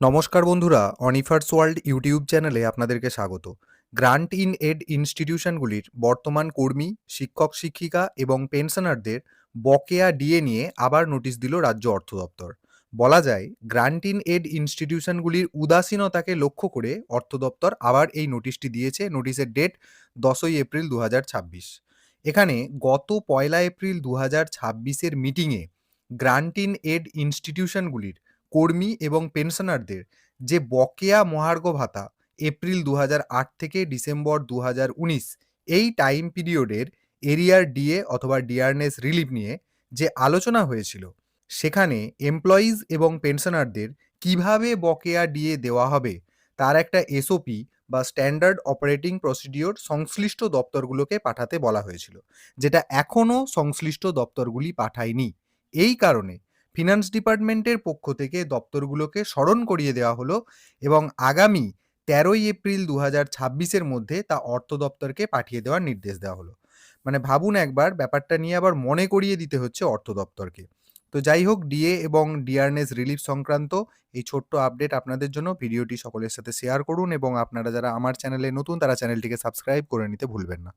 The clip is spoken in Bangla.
নমস্কার বন্ধুরা, অনিফার্স ওয়ার্ল্ড ইউটিউব চ্যানেলে আপনাদেরকে স্বাগত। গ্রান্ট ইন এড ইনস্টিটিউশনগুলির বর্তমান কর্মী, শিক্ষক শিক্ষিকা এবং পেনশনারদের বকেয়া ডিএ নিয়ে আবার নোটিশ দিল রাজ্য অর্থ দপ্তর। বলা যায়, গ্রান্ট ইন এড ইনস্টিটিউশনগুলির উদাসীনতাকে লক্ষ্য করে অর্থ দপ্তর আবার এই নোটিশটি দিয়েছে। নোটিশের ডেট 10 এপ্রিল 2026। এখানে গত 1 এপ্রিল 2026-এর মিটিংয়ে গ্রান্ট ইন এড ইনস্টিটিউশনগুলির কর্মী এবং পেনশনারদের যে বকেয়া মহার্ঘ ভাতা এপ্রিল 2008 থেকে ডিসেম্বর 2019 এই টাইম পিরিয়ডের এরিয়ার ডিএ অথবা ডিয়ারনেস রিলিফ নিয়ে যে আলোচনা হয়েছিল, সেখানে এমপ্লয়িজ এবং পেনশনারদের কিভাবে বকেয়া ডিএ দেওয়া হবে তার একটা এসওপি বা স্ট্যান্ডার্ড অপারেটিং প্রসিডিওর সংশ্লিষ্ট দপ্তরগুলোকে পাঠাতে বলা হয়েছিল, যেটা এখনও সংশ্লিষ্ট দপ্তরগুলি পাঠায়নি। এই কারণে ফিনান্স ডিপার্টমেন্টের পক্ষ থেকে দপ্তরগুলোকে স্মরণ করিয়ে দেওয়া হলো এবং আগামী 13 এপ্রিল 2026-এর মধ্যে তা অর্থ দপ্তরকে পাঠিয়ে দেওয়ার নির্দেশ দেওয়া হলো। মানে ভাবুন একবার, ব্যাপারটা নিয়ে আবার মনে করিয়ে দিতে হচ্ছে অর্থ দপ্তরকে। তো যাই হোক, ডিএ এবং ডিআরনেস রিলিফ সংক্রান্ত এই ছোট্ট আপডেট আপনাদের জন্য। ভিডিওটি সকলের সাথে শেয়ার করুন এবং আপনারা যারা আমার চ্যানেলে নতুন তারা চ্যানেলটিকে সাবস্ক্রাইব করে নিতে ভুলবেন না।